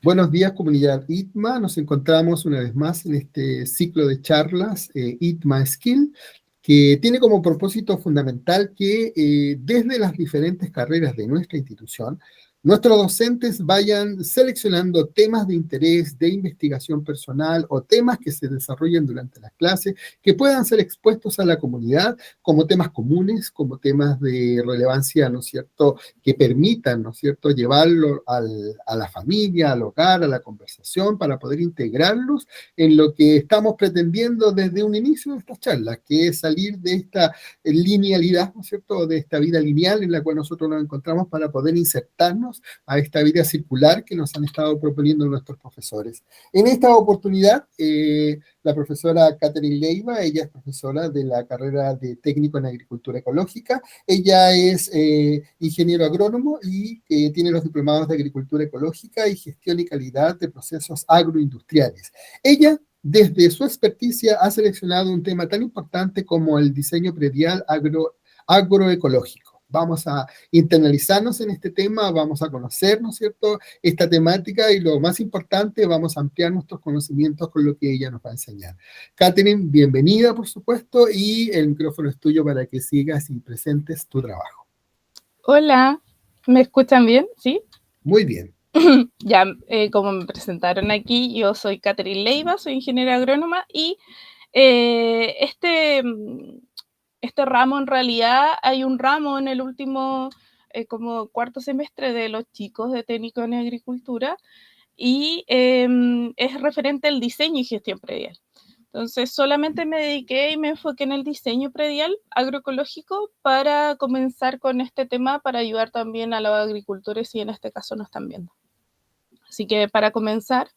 Buenos días, comunidad ITMA. Nos encontramos una vez más en este ciclo de charlas ITMA Skill, que tiene como propósito fundamental que desde las diferentes carreras de nuestra institución, nuestros docentes vayan seleccionando temas de interés, de investigación personal o temas que se desarrollen durante las clases, que puedan ser expuestos a la comunidad como temas comunes, como temas de relevancia, ¿no es cierto?, que permitan, ¿no es cierto?, llevarlo a la familia, al hogar, a la conversación, para poder integrarlos en lo que estamos pretendiendo desde un inicio de estas charlas, que es salir de esta linealidad, ¿no es cierto?, de esta vida lineal en la cual nosotros nos encontramos para poder insertarnos a esta vida circular que nos han estado proponiendo nuestros profesores. En esta oportunidad, la profesora Catherine Leiva, ella es profesora de la carrera de técnico en agricultura ecológica. Ella es ingeniero agrónomo y tiene los diplomados de agricultura ecológica y gestión y calidad de procesos agroindustriales. Ella, desde su experticia, ha seleccionado un tema tan importante como el diseño predial agroecológico. Vamos a internalizarnos en este tema, vamos a conocer, ¿no es cierto?, esta temática y lo más importante, vamos a ampliar nuestros conocimientos con lo que ella nos va a enseñar. Catherine, bienvenida, por supuesto, y el micrófono es tuyo para que sigas y presentes tu trabajo. Hola, ¿me escuchan bien? ¿Sí? Muy bien. Ya, como me presentaron aquí, yo soy Catherine Leiva, soy ingeniera agrónoma y este ramo, en realidad, hay un ramo en el último, como cuarto semestre de los chicos de técnico en agricultura y es referente al diseño y gestión predial. Entonces, solamente me dediqué y me enfoqué en el diseño predial agroecológico para comenzar con este tema, para ayudar también a los agricultores si en este caso nos están viendo. Así que para comenzar,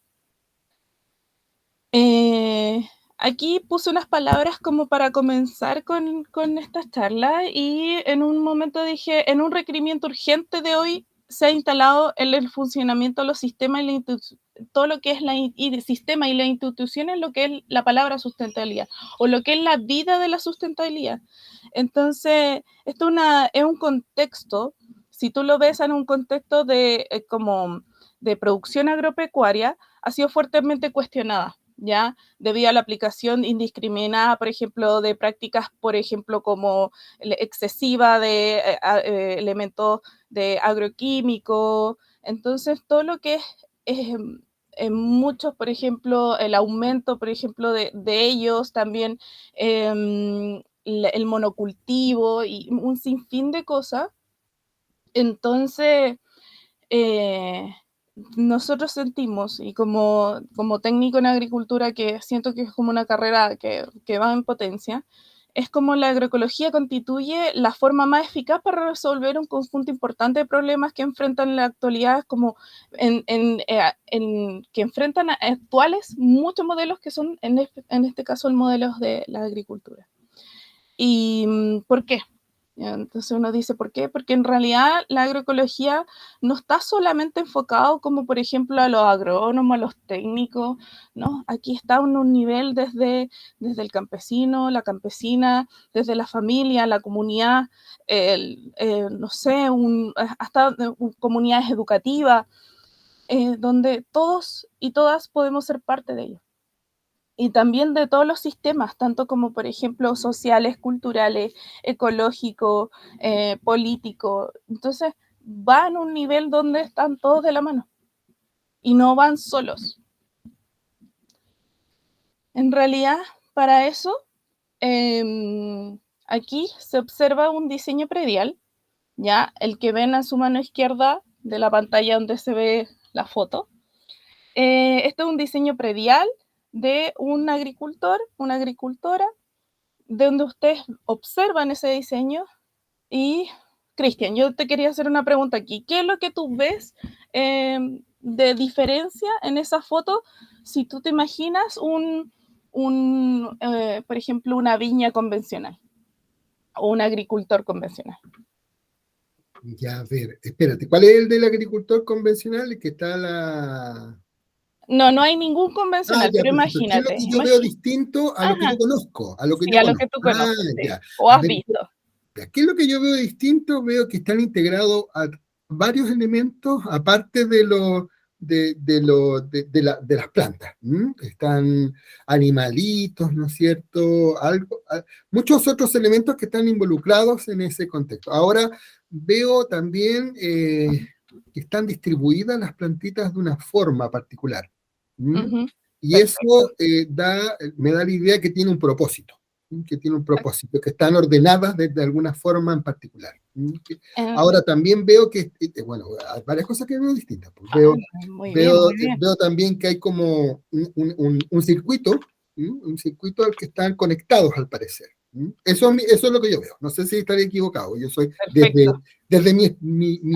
aquí puse unas palabras como para comenzar con esta charla y en un momento dije, en un requerimiento urgente de hoy se ha instalado el funcionamiento de los sistemas y todo lo que es el sistema y las instituciones, lo que es la palabra sustentabilidad o lo que es la vida de la sustentabilidad. Entonces, esto es un contexto, si tú lo ves en un contexto de, como de producción agropecuaria, ha sido fuertemente cuestionada, ¿ya? Debido a la aplicación indiscriminada, por ejemplo, de prácticas, por ejemplo, como excesiva de elementos de agroquímicos. Entonces, todo lo que es en muchos, por ejemplo, el aumento, por ejemplo, de ellos, también el monocultivo y un sinfín de cosas. Entonces, nosotros sentimos, y como técnico en agricultura, que siento que es como una carrera que va en potencia, es como la agroecología constituye la forma más eficaz para resolver un conjunto importante de problemas que enfrentan en la actualidad, como que enfrentan actuales muchos modelos que son, en este caso, el modelo de la agricultura. ¿Y por qué? Entonces uno dice, ¿por qué? Porque en realidad la agroecología no está solamente enfocado como, por ejemplo, a los agrónomos, a los técnicos, ¿no? Aquí está en un nivel desde el campesino, la campesina, desde la familia, la comunidad, no sé, hasta comunidades educativas, donde todos y todas podemos ser parte de ello. Y también de todos los sistemas, tanto como, por ejemplo, sociales, culturales, ecológicos, políticos. Entonces, van a un nivel donde están todos de la mano y no van solos. En realidad, para eso, aquí se observa un diseño predial, ¿ya? El que ven a su mano izquierda de la pantalla donde se ve la foto. Este es un diseño predial de un agricultor, una agricultora, de donde ustedes observan ese diseño. Y, Cristian, yo te quería hacer una pregunta aquí. ¿Qué es lo que tú ves de diferencia en esa foto si tú te imaginas por ejemplo, una viña convencional o un agricultor convencional? Ya, a ver, espérate, ¿cuál es el del agricultor convencional? El que está la... No hay ningún convencional, Ya, pero perfecto. ¿Qué es lo imagínate. que yo veo distinto a lo que Ajá, yo conozco? A lo que sí, yo a lo que conozco. tú conoces, sí, Ya. o A has ver, visto. ¿qué es lo que yo veo distinto? Veo que están integrados a varios elementos, aparte de las plantas. Están animalitos, ¿no es cierto? Muchos otros elementos que están involucrados en ese contexto. Ahora veo también que están distribuidas las plantitas de una forma particular. Ujú, Y perfecto. eso me da la idea que tiene un propósito, que tiene un propósito, que están ordenadas de alguna forma en particular. Em, Ahora también veo que, bueno, hay varias cosas que veo distintas. Pues Muy bien, muy bien. veo también que hay como un circuito, un circuito al que están conectados al parecer. Eso es lo que yo veo. No sé si estaré equivocado. Yo soy Perfecto. desde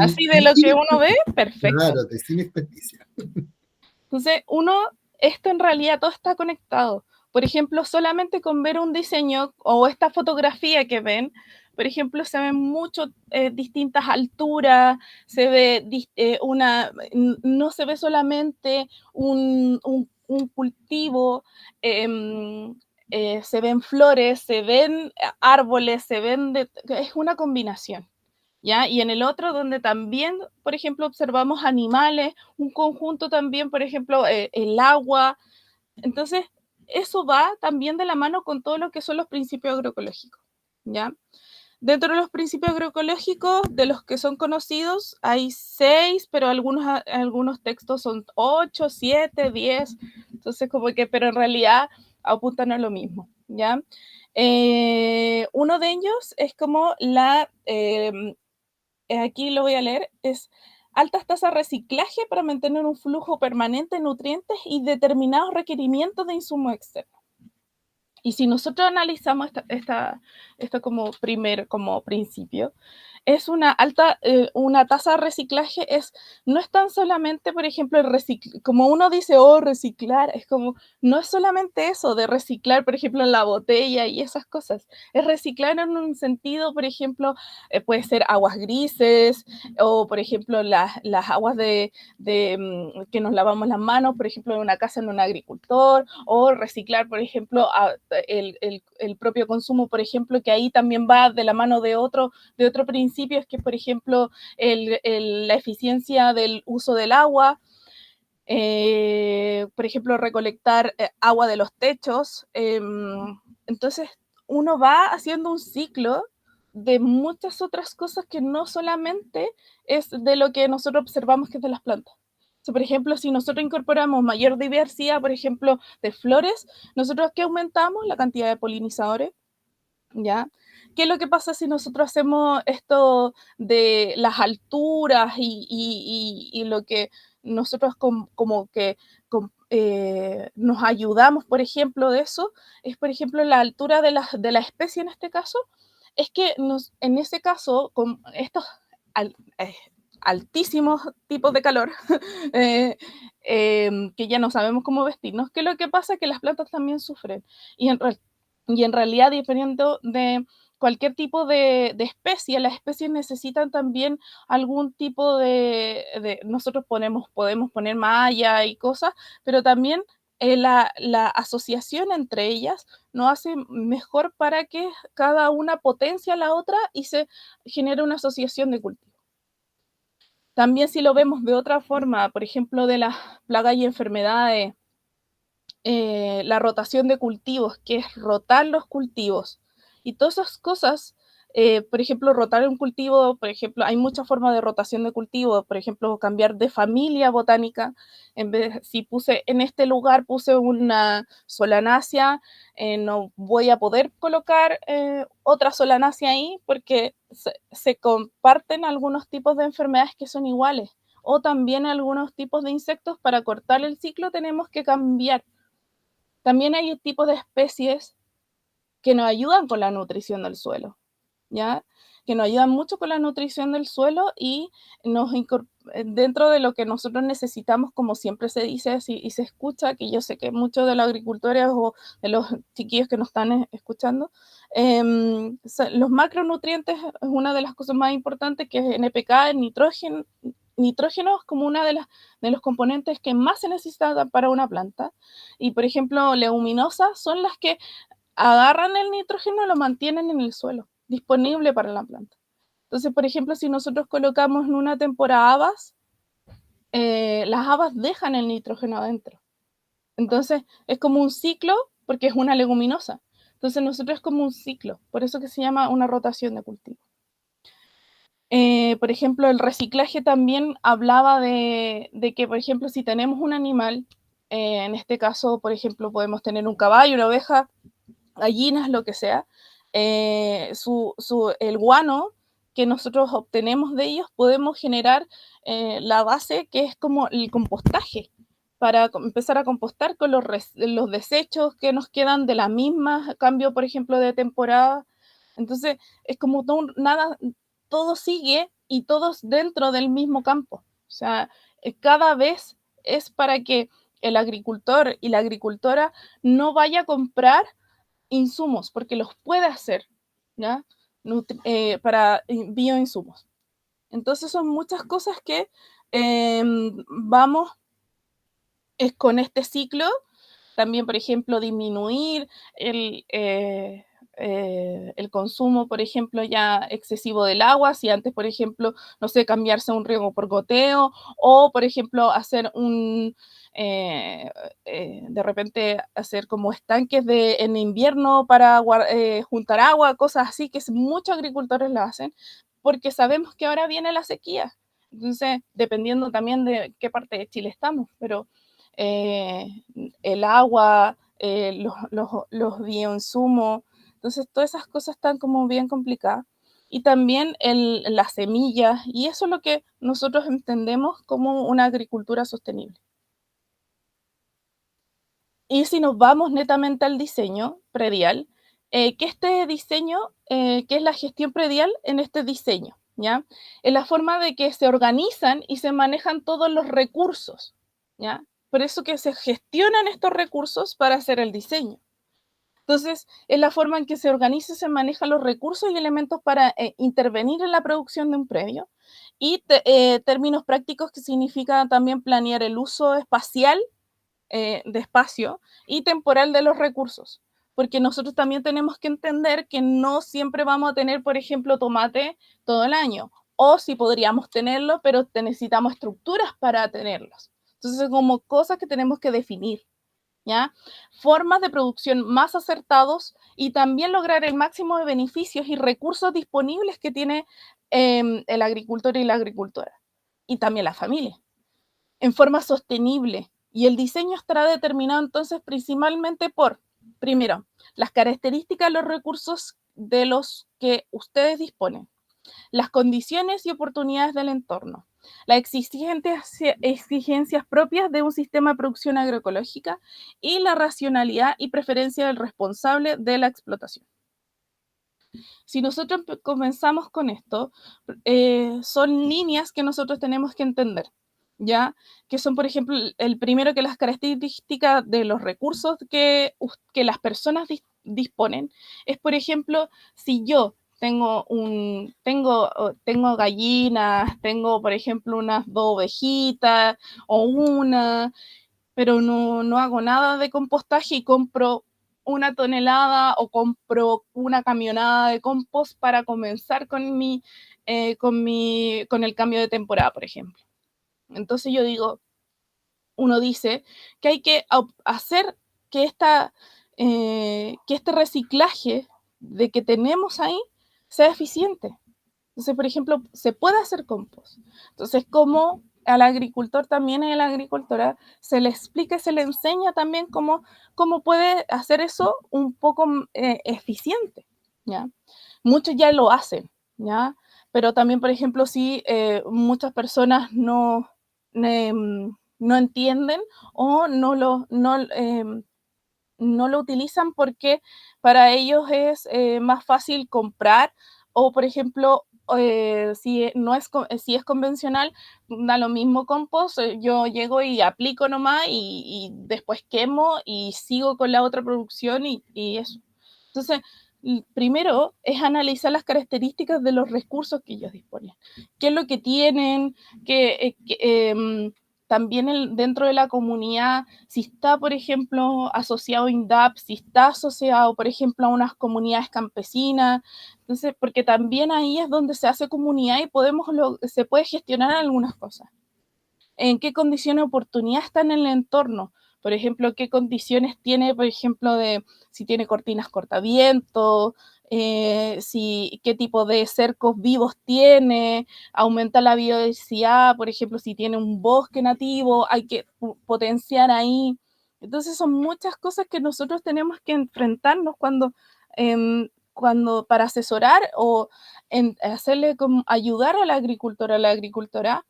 Así de lo que uno ve, perfecto. claro, de sin experticia. Entonces, esto en realidad todo está conectado. Por ejemplo, solamente con ver un diseño o esta fotografía que ven, por ejemplo, se ven muchas distintas alturas, se ve no se ve solamente un cultivo, em, se ven flores, se ven árboles, es una combinación. ¿Ya? Y en el otro, donde también, por ejemplo, observamos animales, un conjunto también, por ejemplo, el agua. Entonces, eso va también de la mano con todo lo que son los principios agroecológicos, ¿ya? Dentro de los principios agroecológicos, de los que son conocidos, hay 6, pero algunos textos son 8, 7, 10. Entonces, como que, pero en realidad apuntan a lo mismo, ¿ya? Uno de ellos es como aquí lo voy a leer, es altas tasas de reciclaje para mantener un flujo permanente de nutrientes y determinados requerimientos de insumos externos. Y si nosotros analizamos esto como principio, es una tasa de reciclaje no es tan solamente, por ejemplo, como uno dice, oh, reciclar, es como, no es solamente eso de reciclar, por ejemplo, en la botella y esas cosas, es reciclar en un sentido, por ejemplo, puede ser aguas grises o, por ejemplo, las aguas que nos lavamos las manos, por ejemplo, en una casa en un agricultor, o reciclar, por ejemplo, el propio consumo, por ejemplo, que ahí también va de la mano de otro principio, es que, por ejemplo, la eficiencia del uso del agua, por ejemplo, recolectar agua de los techos. Entonces, uno va haciendo un ciclo de muchas otras cosas que no solamente es de lo que nosotros observamos que es de las plantas. O sea, por ejemplo, si nosotros incorporamos mayor diversidad, por ejemplo, de flores, nosotros ¿qué aumentamos? La cantidad de polinizadores, ¿ya? ¿Qué es lo que pasa si nosotros hacemos esto de las alturas y lo que nosotros como que nos ayudamos, por ejemplo, de eso? Es, por ejemplo, la altura de la especie en este caso, es que en ese caso, con estos al- eh, altísimos tipos de calor, eh, que ya no sabemos cómo vestirnos, ¿qué es lo que pasa? Que las plantas también sufren. Y en realidad, dependiendo de cualquier tipo de especie, las especies necesitan también algún tipo nosotros podemos poner malla y cosas, pero también la asociación entre ellas nos hace mejor para que cada una potencie a la otra y se genere una asociación de cultivo. También si lo vemos de otra forma, por ejemplo, de las plagas y enfermedades, la rotación de cultivos, que es rotar los cultivos. Y todas esas cosas, por ejemplo, rotar un cultivo, por ejemplo, hay muchas formas de rotación de cultivo, por ejemplo, cambiar de familia botánica, si puse en este lugar, puse una solanácea, no voy a poder colocar otra solanácea ahí porque se comparten algunos tipos de enfermedades que son iguales. O también algunos tipos de insectos, para cortar el ciclo tenemos que cambiar. También hay tipos de especies que nos ayudan con la nutrición del suelo, ¿ya? Que nos ayudan mucho con la nutrición del suelo y dentro de lo que nosotros necesitamos, como siempre se dice y se escucha, que yo sé que muchos de los agricultores o de los chiquillos que nos están escuchando, los macronutrientes es una de las cosas más importantes, que es NPK, el nitrógeno. Nitrógeno es como una de los componentes que más se necesita para una planta. Y, por ejemplo, leguminosas son las que agarran el nitrógeno y lo mantienen en el suelo, disponible para la planta. Entonces, por ejemplo, si nosotros colocamos en una temporada habas, las habas dejan el nitrógeno adentro. Entonces, es como un ciclo, porque es una leguminosa. Entonces, nosotros es como un ciclo, por eso que se llama una rotación de cultivo. Por ejemplo, el reciclaje también hablaba de que, por ejemplo, si tenemos un animal, en este caso, por ejemplo, podemos tener un caballo, una oveja, gallinas, lo que sea, el guano que nosotros obtenemos de ellos, podemos generar la base que es como el compostaje, para empezar a compostar con los desechos que nos quedan de la misma cambio, por ejemplo, de temporada. Entonces, es como todo sigue y todos dentro del mismo campo. O sea, cada vez es para que el agricultor y la agricultora no vaya a comprar insumos, porque los puede hacer, ¿ya? Para bioinsumos. Entonces son muchas cosas que vamos con este ciclo. También, por ejemplo, disminuir el consumo, por ejemplo, ya excesivo del agua, si antes, por ejemplo, no sé, cambiarse un riego por goteo, o, por ejemplo, hacer de repente hacer como estanques en invierno para juntar agua, cosas así, que muchos agricultores lo hacen, porque sabemos que ahora viene la sequía. Entonces, dependiendo también de qué parte de Chile estamos, pero el agua, los bioinsumos, entonces todas esas cosas están como bien complicadas. Y también las semillas, y eso es lo que nosotros entendemos como una agricultura sostenible. Y si nos vamos netamente al diseño predial, que este diseño, que es la gestión predial en este diseño, ¿ya? Es la forma de que se organizan y se manejan todos los recursos, ¿ya? Por eso que se gestionan estos recursos para hacer el diseño. Entonces, es la forma en que se organiza y se manejan los recursos y elementos para intervenir en la producción de un predio. Y términos prácticos que significa también planear el uso espacial de espacio y temporal de los recursos. Porque nosotros también tenemos que entender que no siempre vamos a tener, por ejemplo, tomate todo el año. O sí podríamos tenerlo, pero necesitamos estructuras para tenerlos. Entonces, como cosas que tenemos que definir, ¿ya? Formas de producción más acertados y también lograr el máximo de beneficios y recursos disponibles que tiene el agricultor y la agricultora. Y también la familia en forma sostenible. Y el diseño estará determinado entonces principalmente por, primero, las características de los recursos de los que ustedes disponen, las condiciones y oportunidades del entorno, las exigencias propias de un sistema de producción agroecológica y la racionalidad y preferencia del responsable de la explotación. Si nosotros comenzamos con esto, son líneas que nosotros tenemos que entender, ¿ya? Que son, por ejemplo, el primero que las características de los recursos que las personas disponen, es, por ejemplo, si yo tengo gallinas, tengo, por ejemplo, unas 2 ovejitas o una, pero no hago nada de compostaje y compro 1 tonelada o compro una camionada de compost para comenzar con el cambio de temporada, por ejemplo. Entonces uno dice que hay que hacer que, que este reciclaje de que tenemos ahí sea eficiente. Entonces, por ejemplo, se puede hacer compost. Entonces, como al agricultor también y a la agricultora se le explica y se le enseña también cómo puede hacer eso un poco eficiente, ¿ya? Muchos ya lo hacen, ¿ya? Pero también, por ejemplo, si muchas personas no entienden o no lo utilizan porque para ellos es más fácil comprar o, por ejemplo, si es convencional, da lo mismo compost, yo llego y aplico nomás y después quemo y sigo con la otra producción y eso. Entonces, primero es analizar las características de los recursos que ellos disponen. ¿Qué es lo que tienen? También dentro de la comunidad, si está, por ejemplo, asociado a INDAP, si está asociado, por ejemplo, a unas comunidades campesinas, entonces, porque también ahí es donde se hace comunidad y se puede gestionar algunas cosas. en qué condiciones de oportunidad está en el entorno. Por ejemplo, qué condiciones tiene, por ejemplo, de si tiene cortinas cortaviento, qué tipo de cercos vivos tiene, aumenta la biodiversidad, por ejemplo, si tiene un bosque nativo, hay que potenciar ahí. Entonces son muchas cosas que nosotros tenemos que enfrentarnos cuando para asesorar o hacerle como ayudar a la agricultora,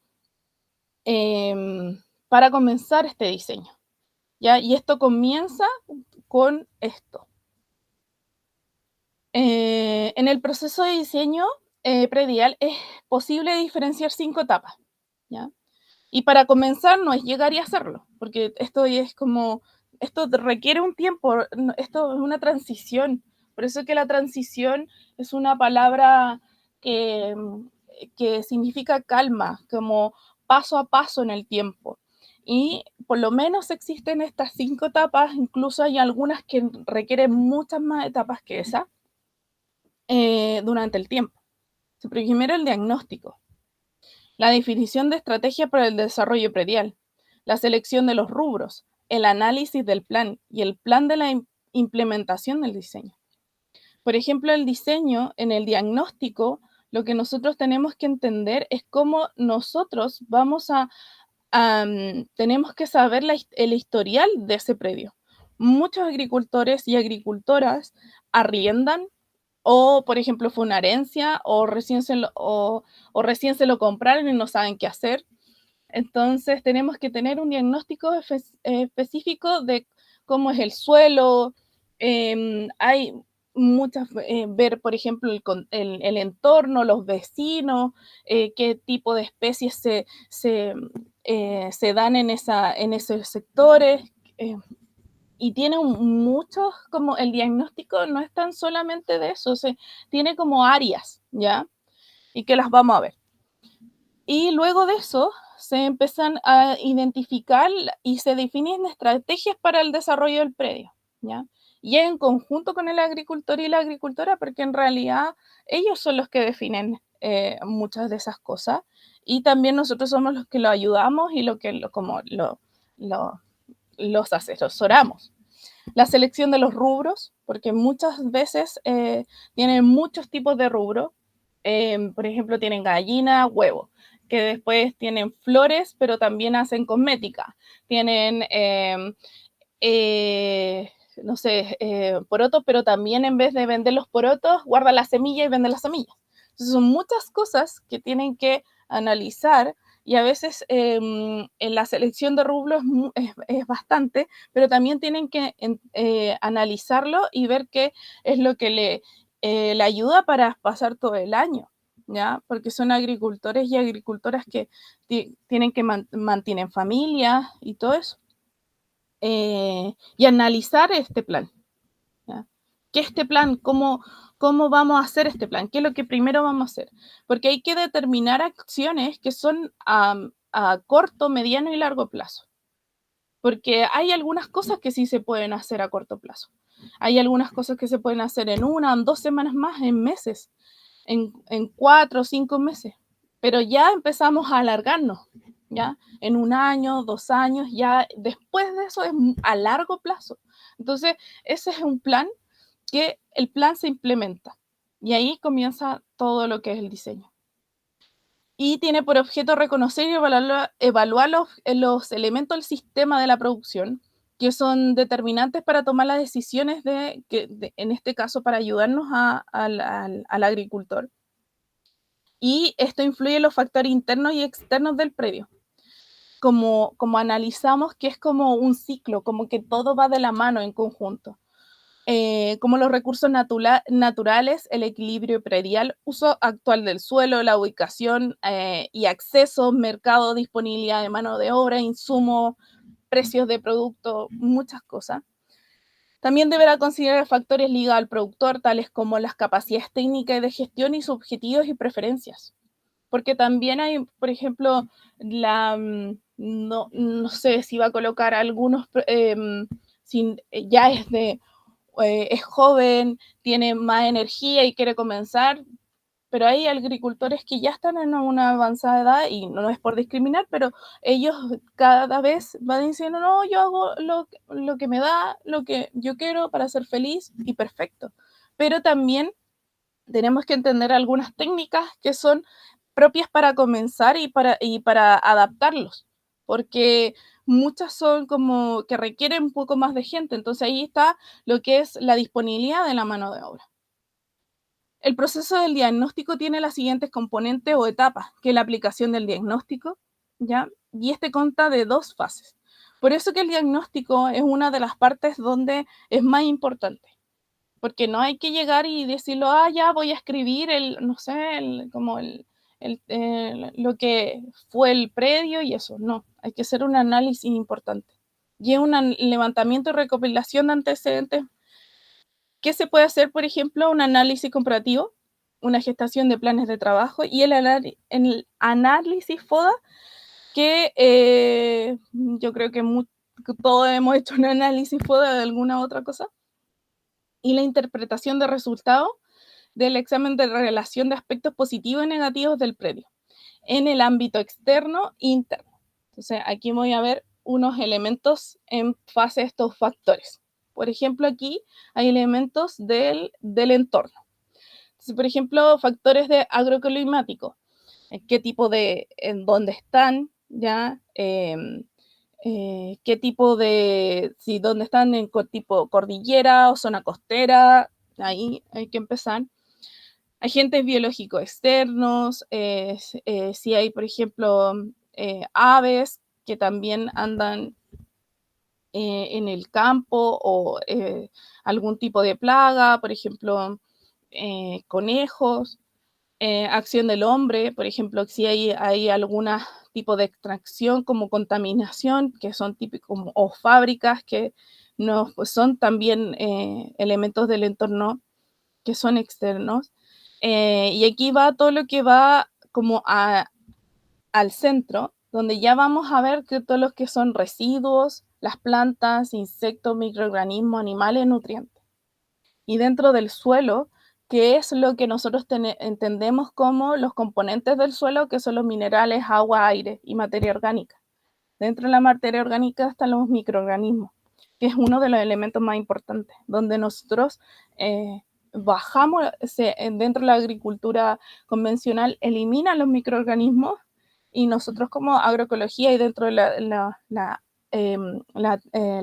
para comenzar este diseño, ¿ya? Y esto comienza con esto. En el proceso de diseño predial es posible diferenciar 5 etapas, ¿ya? Y para comenzar no es llegar y hacerlo, porque esto requiere un tiempo, esto es una transición. Por eso que la transición es una palabra que, que significa calma, como paso a paso en el tiempo. Y por lo menos existen estas 5 etapas, incluso hay algunas que requieren muchas más etapas que esa durante el tiempo. Primero el diagnóstico, la definición de estrategia para el desarrollo predial, la selección de los rubros, el análisis del plan y el plan de la implementación del diseño. Por ejemplo, el diseño en el diagnóstico, lo que nosotros tenemos que entender es cómo nosotros tenemos que saber el historial de ese predio. Muchos agricultores y agricultoras arriendan o, por ejemplo, fue una herencia o recién se lo compraron y no saben qué hacer. Entonces, tenemos que tener un diagnóstico específico de cómo es el suelo. Hay ver, por ejemplo, el entorno, los vecinos, qué tipo de especies se dan en esos sectores. eh, y tiene muchos, como el diagnóstico no es tan solamente de eso, tiene como áreas, ¿ya? Y que las vamos a ver. Y luego de eso se empiezan a identificar y se definen estrategias para el desarrollo del predio, ¿ya? Y en conjunto con el agricultor y la agricultora, porque en realidad ellos son los que definen muchas de esas cosas y también nosotros somos los que lo ayudamos y los asesoramos. La selección de los rubros, porque muchas veces tienen muchos tipos de rubro. Por ejemplo, tienen gallina, huevo, que después tienen flores, pero también hacen cosmética. Tienen, no sé, porotos, pero también en vez de vender los porotos, guardan la semilla y venden las semillas. Entonces son muchas cosas que tienen que analizar y a veces en la selección de rubros es bastante, pero también tienen que analizarlo y ver qué es lo que le ayuda para pasar todo el año, ¿ya? Porque son agricultores y agricultoras que tienen que mantienen familias y todo eso. Y analizar este plan, ¿ya? ¿Qué este plan? ¿Cómo vamos a hacer este plan? ¿Qué es lo que primero vamos a hacer? Porque hay que determinar acciones que son a corto, mediano y largo plazo. Porque hay algunas cosas que sí se pueden hacer a corto plazo. Hay algunas cosas que se pueden hacer en 1 o 2 semanas más, en meses, en 4 o 5 meses. Pero ya empezamos a alargarnos, ¿ya? En 1 año, 2 años, ya después de eso es a largo plazo. Entonces, ese es un plan que el plan se implementa. Y ahí comienza todo lo que es el diseño. Y tiene por objeto reconocer y evaluar los elementos del sistema de la producción que son determinantes para tomar las decisiones en este caso, para ayudarnos al agricultor. Y esto influye en los factores internos y externos del predio. Como analizamos que es como un ciclo, como que todo va de la mano en conjunto. Como los recursos naturales, el equilibrio predial, uso actual del suelo, la ubicación y acceso, mercado, disponibilidad de mano de obra, insumos, precios de producto, muchas cosas. También deberá considerar factores ligados al productor, tales como las capacidades técnicas de gestión y sus objetivos y preferencias. Porque también hay, por ejemplo, no sé si va a colocar algunos, ya es joven, tiene más energía y quiere comenzar, pero hay agricultores que ya están en una avanzada edad, y no es por discriminar, pero ellos cada vez van diciendo, no, yo hago lo que me da, lo que yo quiero para ser feliz, y perfecto. Pero también tenemos que entender algunas técnicas que son propias para comenzar y para adaptarlos, porque muchas son como que requieren un poco más de gente, entonces ahí está lo que es la disponibilidad de la mano de obra. El proceso del diagnóstico tiene las siguientes componentes o etapas, que es la aplicación del diagnóstico, ¿ya? Y este consta de 2 fases. Por eso que el diagnóstico es una de las partes donde es más importante, porque no hay que llegar y decirlo, ya voy a escribir no sé, lo que fue el predio y eso. No, hay que hacer un análisis importante. Y es un levantamiento y recopilación de antecedentes. ¿Qué se puede hacer? Por ejemplo, un análisis comparativo, una gestación de planes de trabajo y el análisis FODA, que yo creo que todos hemos hecho un análisis FODA de alguna otra cosa, y la interpretación de resultados del examen de relación de aspectos positivos y negativos del predio en el ámbito externo e interno. Entonces, aquí voy a ver unos elementos en fase de estos factores. Por ejemplo, aquí hay elementos del entorno. Entonces, por ejemplo, factores de agroclimático. ¿Qué tipo en dónde están? ¿Ya? ¿Qué tipo si dónde están en tipo cordillera o zona costera? Ahí hay que empezar. Agentes biológicos externos, si hay, por ejemplo, aves que también andan en el campo, o algún tipo de plaga, por ejemplo, conejos, acción del hombre, por ejemplo, si hay algún tipo de extracción como contaminación, que son típicos, o fábricas que no, pues son también elementos del entorno que son externos. Y aquí va todo lo que va como al centro, donde ya vamos a ver que todos los que son residuos, las plantas, insectos, microorganismos, animales, nutrientes. Y dentro del suelo, que es lo que nosotros entendemos como los componentes del suelo, que son los minerales, agua, aire y materia orgánica. Dentro de la materia orgánica están los microorganismos, que es uno de los elementos más importantes, donde nosotros bajamos, dentro de la agricultura convencional, eliminan los microorganismos, y nosotros como agroecología y dentro de la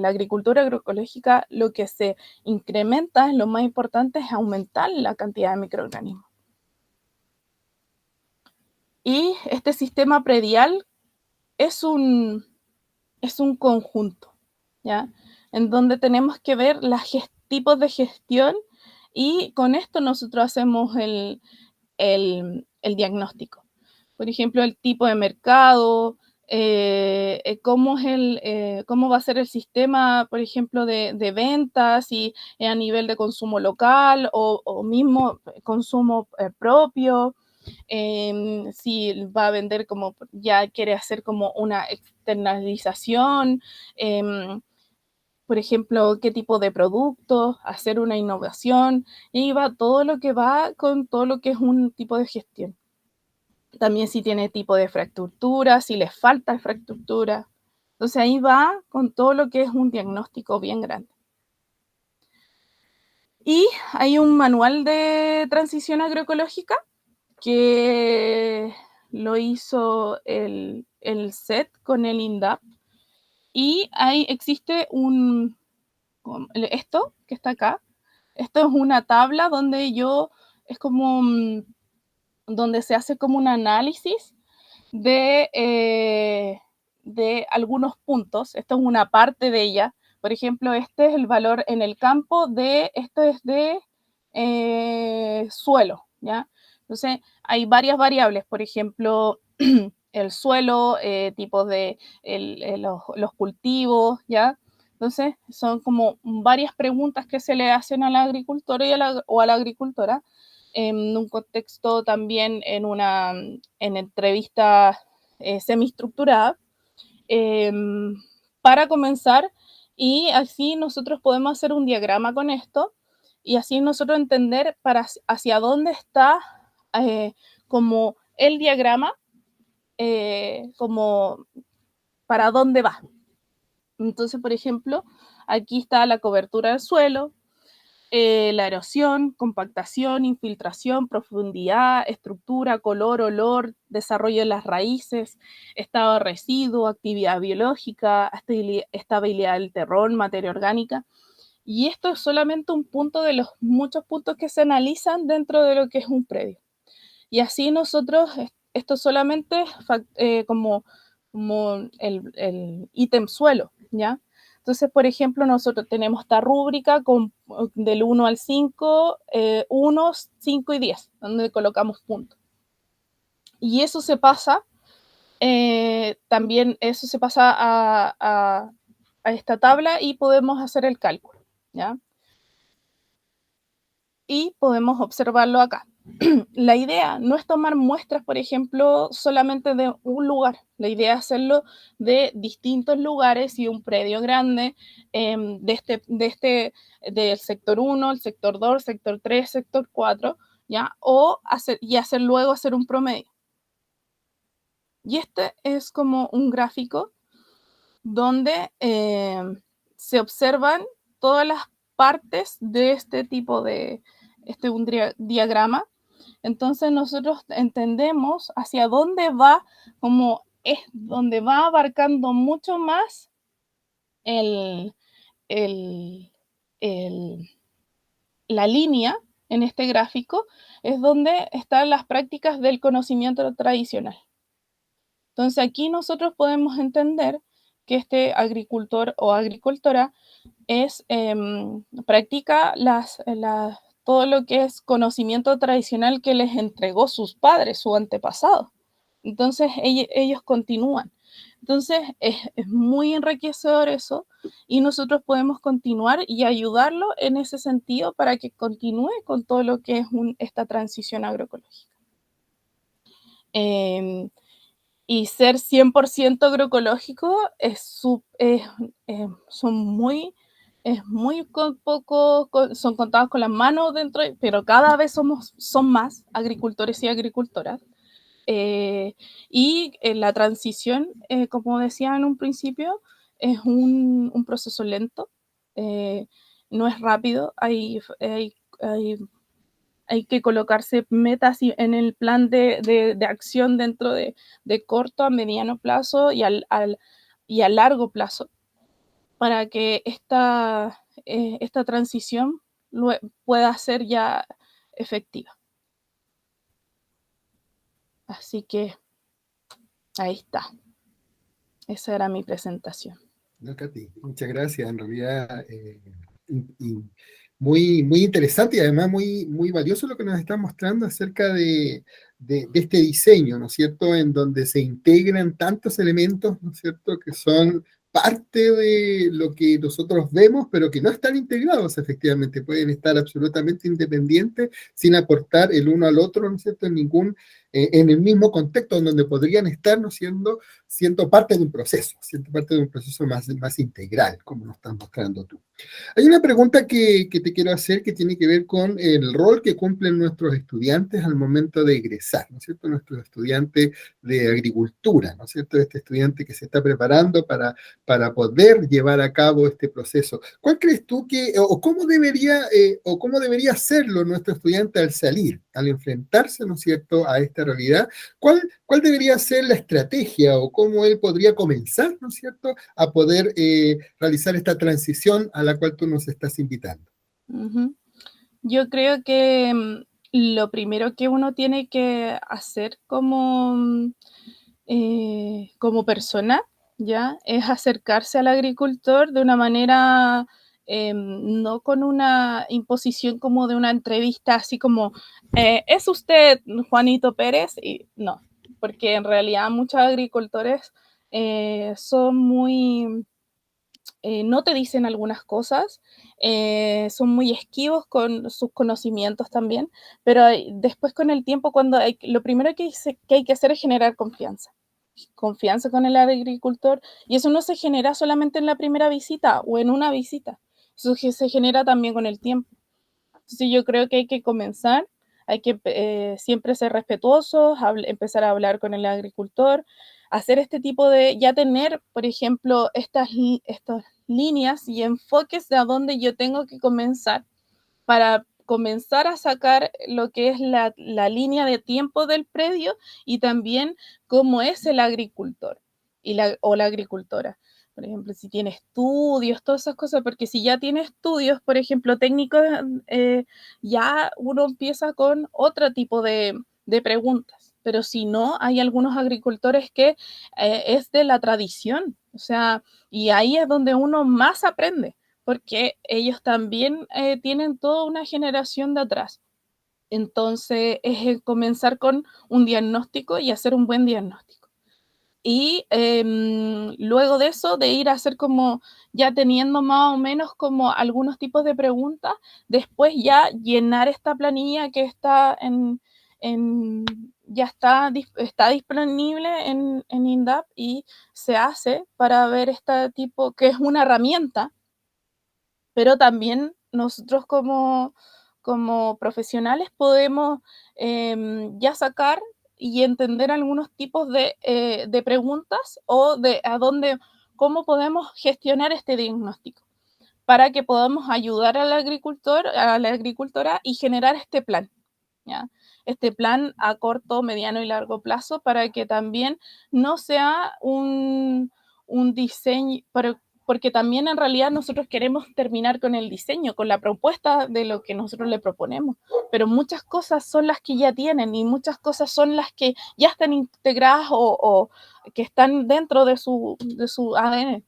agricultura agroecológica, lo que se incrementa, lo más importante, es aumentar la cantidad de microorganismos. Y este sistema predial es un conjunto, ¿ya? En donde tenemos que ver los tipos de gestión, y con esto nosotros hacemos el diagnóstico. Por ejemplo, el tipo de mercado, cómo va a ser el sistema, por ejemplo, de ventas, si es a nivel de consumo local o mismo consumo propio. Si va a vender, como ya quiere hacer como una externalización, por ejemplo, qué tipo de productos, hacer una innovación, y va todo lo que va con todo lo que es un tipo de gestión. También si tiene tipo de infraestructura, si le falta infraestructura. Entonces ahí va con todo lo que es un diagnóstico bien grande. Y hay un manual de transición agroecológica que lo hizo el SET con el INDAP, y ahí existe esto que está acá. Esto es una tabla donde es como donde se hace como un análisis de algunos puntos. Esto es una parte de ella. Por ejemplo, este es el valor en el campo esto es de suelo, ¿ya? Entonces, hay varias variables, por ejemplo, el suelo, tipos de los cultivos, ¿ya? Entonces, son como varias preguntas que se le hacen al agricultor o a la agricultora, en un contexto también en entrevistas semiestructuradas, para comenzar, y así nosotros podemos hacer un diagrama con esto, y así nosotros entender hacia dónde está como el diagrama, como para dónde va. Entonces, por ejemplo, aquí está la cobertura del suelo, la erosión, compactación, infiltración, profundidad, estructura, color, olor, desarrollo de las raíces, estado de residuo, actividad biológica, estabilidad del terrón, materia orgánica. Y esto es solamente un punto de los muchos puntos que se analizan dentro de lo que es un predio. Y así nosotros, esto solamente como el ítem suelo, ¿ya? Entonces, por ejemplo, nosotros tenemos esta rúbrica del 1 al 5, 1, 5 y 10, donde colocamos puntos. Y eso se pasa, también eso se pasa a esta tabla y podemos hacer el cálculo, ¿ya? Y podemos observarlo acá. La idea no es tomar muestras, por ejemplo, solamente de un lugar. La idea es hacerlo de distintos lugares y un predio grande, del sector 1, el sector 2, sector 3, sector 4, ¿ya? Hacer luego hacer un promedio. Y este es como un gráfico donde se observan todas las partes de este tipo de, un diagrama. Entonces nosotros entendemos hacia dónde va, como es donde va abarcando mucho más el, el, el, la línea en este gráfico, es donde están las prácticas del conocimiento tradicional. Entonces aquí nosotros podemos entender que este agricultor o agricultora practica todo lo que es conocimiento tradicional que les entregó sus padres, su antepasado. Entonces ellos continúan. Entonces es muy enriquecedor eso y nosotros podemos continuar y ayudarlo en ese sentido para que continúe con todo lo que es esta transición agroecológica. Y ser 100% agroecológico son contados con las manos dentro, pero cada vez son más agricultores y agricultoras. La transición, como decía en un principio, es un proceso lento, no es rápido, hay que colocarse metas en el plan de acción dentro de corto a mediano plazo y a largo plazo para que esta transición pueda ser ya efectiva. Así que ahí está. Esa era mi presentación. No, Katy, muchas gracias. En realidad, muy, muy interesante y además muy, muy valioso lo que nos está mostrando acerca de este diseño, ¿no es cierto? En donde se integran tantos elementos, ¿no es cierto?, que son parte de lo que nosotros vemos, pero que no están integrados efectivamente, pueden estar absolutamente independientes sin aportar el uno al otro, ¿no es cierto?, en el mismo contexto en donde podrían estar, ¿no es cierto?, siendo parte de un proceso, más integral, como nos estás mostrando tú. Hay una pregunta que te quiero hacer que tiene que ver con el rol que cumplen nuestros estudiantes al momento de egresar, ¿no es cierto? Nuestros estudiantes de agricultura, ¿no es cierto? Este estudiante que se está preparando para poder llevar a cabo este proceso. ¿Cuál crees tú o cómo debería hacerlo nuestro estudiante al salir, al enfrentarse, ¿no es cierto?, a esta realidad? ¿Cuál debería ser la estrategia o cómo él podría comenzar, ¿no es cierto?, a poder realizar esta transición a la cual tú nos estás invitando? Uh-huh. Yo creo que lo primero que uno tiene que hacer como persona, ¿ya? Es acercarse al agricultor de una manera, no con una imposición como de una entrevista, así como, ¿es usted Juanito Pérez? Y no, porque en realidad muchos agricultores son muy no te dicen algunas cosas, son muy esquivos con sus conocimientos también, pero después con el tiempo, lo primero que hay que hacer es generar confianza con el agricultor, y eso no se genera solamente en la primera visita o en una visita, eso se genera también con el tiempo. Entonces yo creo que hay que comenzar hay que siempre ser respetuosos, empezar a hablar con el agricultor, hacer este tipo de, ya tener, por ejemplo, estas líneas y enfoques de a dónde yo tengo que comenzar para comenzar a sacar lo que es la línea de tiempo del predio y también cómo es el agricultor o la agricultora. Por ejemplo, si tiene estudios, todas esas cosas, porque si ya tiene estudios, por ejemplo, técnicos, ya uno empieza con otro tipo de preguntas. Pero si no, hay algunos agricultores que es de la tradición, o sea, y ahí es donde uno más aprende porque ellos también tienen toda una generación de atrás. Entonces, es comenzar con un diagnóstico y hacer un buen diagnóstico. Y luego de eso, de ir a hacer como, ya teniendo más o menos como algunos tipos de preguntas, después ya llenar esta planilla que está ya está disponible en INDAP y se hace para ver este tipo, que es una herramienta pero también nosotros como profesionales podemos ya sacar y entender algunos tipos de preguntas o de a dónde, cómo podemos gestionar este diagnóstico para que podamos ayudar al agricultor, a la agricultora y generar este plan, ¿ya? Este plan a corto, mediano y largo plazo para que también no sea un diseño, porque también en realidad nosotros queremos terminar con el diseño, con la propuesta de lo que nosotros le proponemos, pero muchas cosas son las que ya tienen y muchas cosas son las que ya están integradas o que están dentro de su ADN.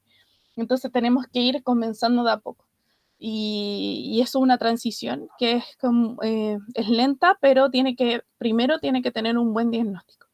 Entonces tenemos que ir comenzando de a poco. Y eso es una transición que es lenta, pero primero tiene que tener un buen diagnóstico.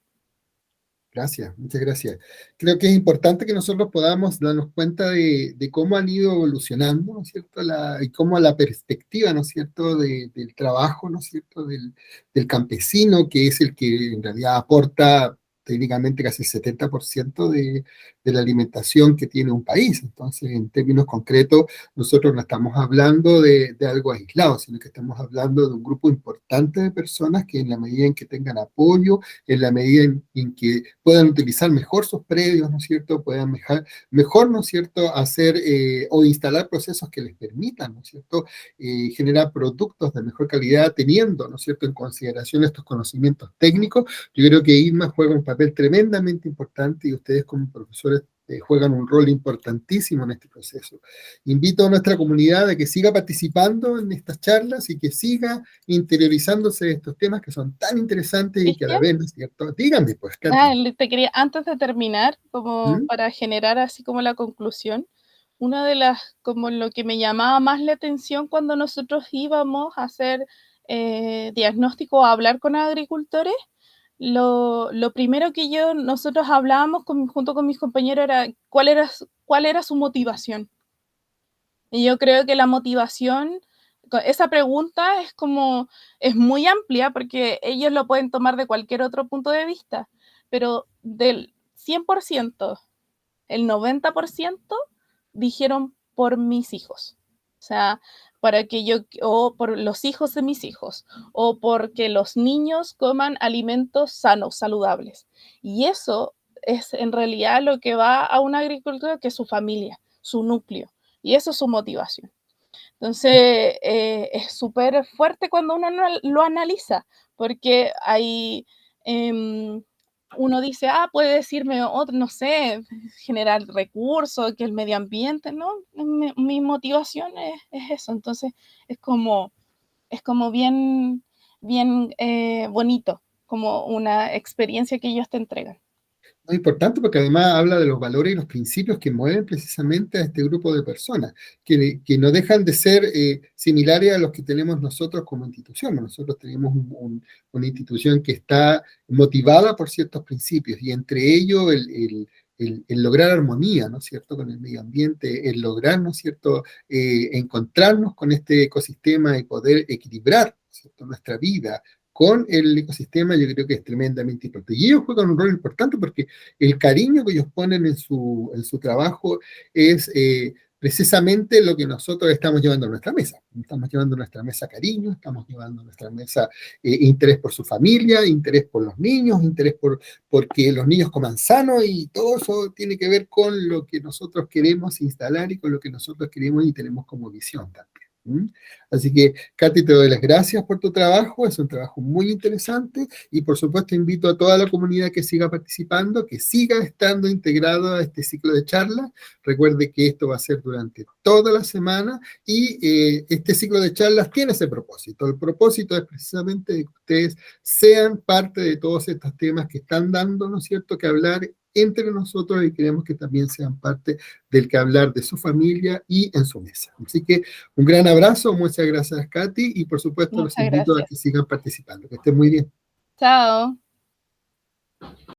Gracias, muchas gracias. Creo que es importante que nosotros podamos darnos cuenta de cómo han ido evolucionando, ¿no es cierto? Y cómo la perspectiva, ¿no es cierto?, del trabajo, ¿no es cierto?, del campesino, que es el que en realidad aporta técnicamente casi el 70% de la alimentación que tiene un país. Entonces, en términos concretos, nosotros no estamos hablando de algo aislado, sino que estamos hablando de un grupo importante de personas que en la medida en que tengan apoyo, en la medida en que puedan utilizar mejor sus predios, ¿no es cierto? Puedan mejor, ¿no es cierto?, hacer o instalar procesos que les permitan, ¿no es cierto?, generar productos de mejor calidad, teniendo, ¿no es cierto?, en consideración estos conocimientos técnicos. Yo creo que INMA juega un papel tremendamente importante y ustedes como profesores juegan un rol importantísimo en este proceso. Invito a nuestra comunidad a que siga participando en estas charlas y que siga interiorizándose de estos temas que son tan interesantes y que a la Cristian, vez, ¿no es cierto? Díganme, pues, Katy. te quería, antes de terminar, como ¿Mm? para generar así como la conclusión, una de las, como lo que me llamaba más la atención cuando nosotros íbamos a hacer diagnóstico o a hablar con agricultores, lo primero que nosotros hablábamos junto con mis compañeros era cuál era su motivación. Y yo creo que la motivación, esa pregunta es muy amplia porque ellos lo pueden tomar de cualquier otro punto de vista, pero del 100% el 90% dijeron por mis hijos. O sea, o por los hijos de mis hijos, o porque los niños coman alimentos sanos, saludables. Y eso es en realidad lo que va a un agricultor, que es su familia, su núcleo. Y eso es su motivación. Entonces, es súper fuerte cuando uno lo analiza, porque em, uno dice, puede decirme otro, no sé, generar recursos, que el medio ambiente, ¿no? Mi motivación es eso, entonces es como bien, bien bonito, como una experiencia que ellos te entregan. Muy importante porque además habla de los valores y los principios que mueven precisamente a este grupo de personas, que no dejan de ser similares a los que tenemos nosotros como institución. Nosotros tenemos una institución que está motivada por ciertos principios y entre ellos el lograr armonía, ¿no es cierto?, con el medio ambiente, el lograr, ¿no es cierto?, encontrarnos con este ecosistema y poder equilibrar, ¿no es cierto?, nuestra vida con el ecosistema, yo creo que es tremendamente importante. Y ellos juegan un rol importante porque el cariño que ellos ponen en su trabajo es precisamente lo que nosotros estamos llevando a nuestra mesa. Estamos llevando a nuestra mesa cariño, estamos llevando a nuestra mesa interés por su familia, interés por los niños, interés porque los niños coman sano, y todo eso tiene que ver con lo que nosotros queremos instalar y con lo que nosotros queremos y tenemos como visión también. ¿Mm? Así que, Katy, te doy las gracias por tu trabajo, es un trabajo muy interesante, y por supuesto invito a toda la comunidad que siga participando, que siga estando integrado a este ciclo de charlas. Recuerde que esto va a ser durante toda la semana, y este ciclo de charlas tiene ese propósito. El propósito es precisamente de que ustedes sean parte de todos estos temas que están dando, ¿no es cierto?, que hablar entre nosotros, y queremos que también sean parte del que hablar de su familia y en su mesa. Así que un gran abrazo, muchas gracias, Katy, y por supuesto los Muchas invito a gracias. que sigan participando. Que estén muy bien. Chao.